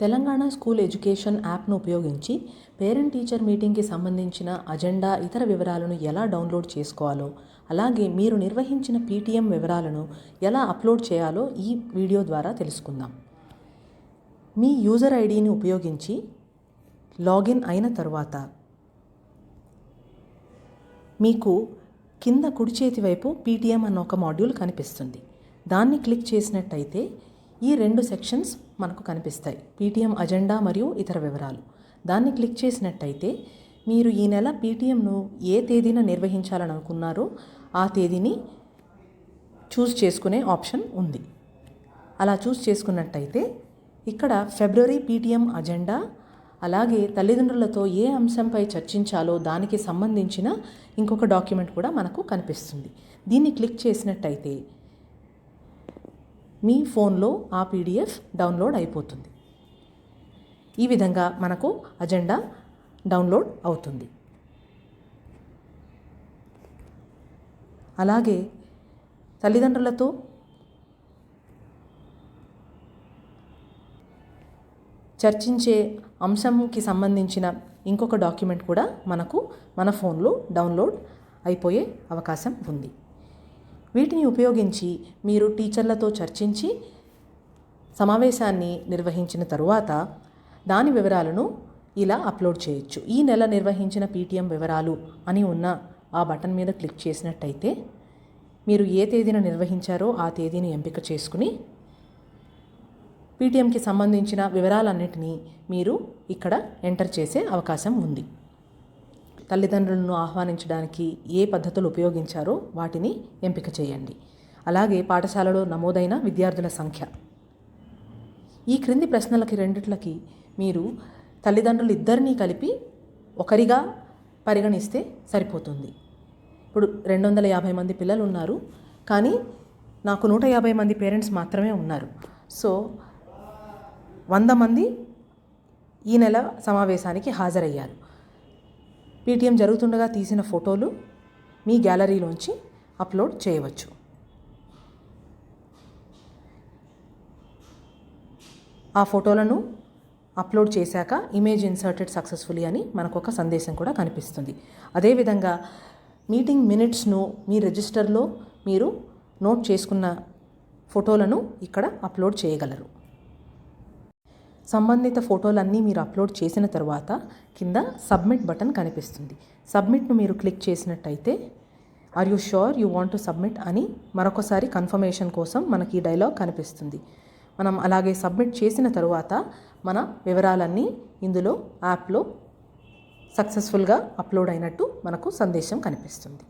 Telangana school education యాప్ను ఉపయోగించి parent teacher మీటింగ్కి సంబంధించిన అజెండా ఇతర వివరాలను ఎలా డౌన్లోడ్ చేసుకోవాలో, అలాగే మీరు నిర్వహించిన పీటీఎం వివరాలను ఎలా అప్లోడ్ చేయాలో ఈ వీడియో ద్వారా తెలుసుకుందాం. మీ యూజర్ ఐడిని ఉపయోగించి లాగిన్ అయిన తర్వాత మీకు కింద కుడి చేతి వైపు పీటీఎం అన్న ఒక మాడ్యూల్ కనిపిస్తుంది. దాన్ని క్లిక్ చేసినట్టయితే ఈ రెండు సెక్షన్స్ మనకు కనిపిస్తాయి, పీటీఎం అజెండా మరియు ఇతర వివరాలు. దాన్ని క్లిక్ చేసినట్టయితే మీరు ఈ నెల పీటీఎంను ఏ తేదీన నిర్వహించాలని అనుకున్నారో ఆ తేదీని చూస్ చేసుకునే ఆప్షన్ ఉంది. అలా చూస్ చేసుకున్నట్టయితే ఇక్కడ ఫిబ్రవరి పీటీఎం అజెండా, అలాగే తల్లిదండ్రులతో ఏ అంశంపై చర్చించాలో దానికి సంబంధించిన ఇంకొక డాక్యుమెంట్ కూడా మనకు కనిపిస్తుంది. దీన్ని క్లిక్ చేసినట్టయితే మీ ఫోన్లో ఆ పీడిఎఫ్ డౌన్లోడ్ అయిపోతుంది. ఈ విధంగా మనకు అజెండా డౌన్లోడ్ అవుతుంది. అలాగే తల్లిదండ్రులతో చర్చించే అంశంకి సంబంధించిన ఇంకొక డాక్యుమెంట్ కూడా మనకు మన ఫోన్లో డౌన్లోడ్ అయిపోయే అవకాశం ఉంది. వీటిని ఉపయోగించి మీరు టీచర్లతో చర్చించి సమావేశాన్ని నిర్వహించిన తరువాత దాని వివరాలను ఇలా అప్లోడ్ చేయొచ్చు. ఈ నెల నిర్వహించిన పీటీఎం వివరాలు అని ఉన్న ఆ బటన్ మీద క్లిక్ చేసినట్టయితే మీరు ఏ తేదీన నిర్వహించారో ఆ తేదీని ఎంపిక చేసుకుని పీటీఎంకి సంబంధించిన వివరాలన్నిటినీ మీరు ఇక్కడ ఎంటర్ చేసే అవకాశం ఉంది. తల్లిదండ్రులను ఆహ్వానించడానికి ఏ పద్ధతులు ఉపయోగించారో వాటిని ఎంపిక చేయండి. అలాగే పాఠశాలలో నమోదైన విద్యార్థుల సంఖ్య. ఈ క్రింది ప్రశ్నలకి రెండిట్లకి మీరు తల్లిదండ్రులు ఇద్దరినీ కలిపి ఒకరిగా పరిగణిస్తే సరిపోతుంది. ఇప్పుడు 250 మంది పిల్లలు ఉన్నారు, కానీ నాకు 150 మంది పేరెంట్స్ మాత్రమే ఉన్నారు. సో 100 మంది ఈ నెల సమావేశానికి హాజరయ్యారు. పీటీఎం జరుగుతుండగా తీసిన ఫోటోలు మీ గ్యాలరీలోంచి అప్లోడ్ చేయవచ్చు. ఆ ఫోటోలను అప్లోడ్ చేశాక ఇమేజ్ ఇన్సర్టెడ్ సక్సెస్ఫుల్లీ అని మనకు ఒక సందేశం కూడా కనిపిస్తుంది. అదేవిధంగా మీటింగ్ మినిట్స్ను మీ రిజిస్టర్లో మీరు నోట్ చేసుకున్న ఫోటోలను ఇక్కడ అప్లోడ్ చేయగలరు. సంబంధిత ఫోటోలన్నీ మీరు అప్లోడ్ చేసిన తర్వాత కింద సబ్మిట్ బటన్ కనిపిస్తుంది. సబ్మిట్ను మీరు క్లిక్ చేసినట్టయితే are you sure you want to submit అని మరొకసారి కన్ఫర్మేషన్ కోసం మనకి ఈ డైలాగ్ కనిపిస్తుంది. మనం అలాగే సబ్మిట్ చేసిన తరువాత మన వివరాలన్నీ ఇందులో యాప్లో సక్సెస్ఫుల్గా అప్లోడ్ అయినట్టు మనకు సందేశం కనిపిస్తుంది.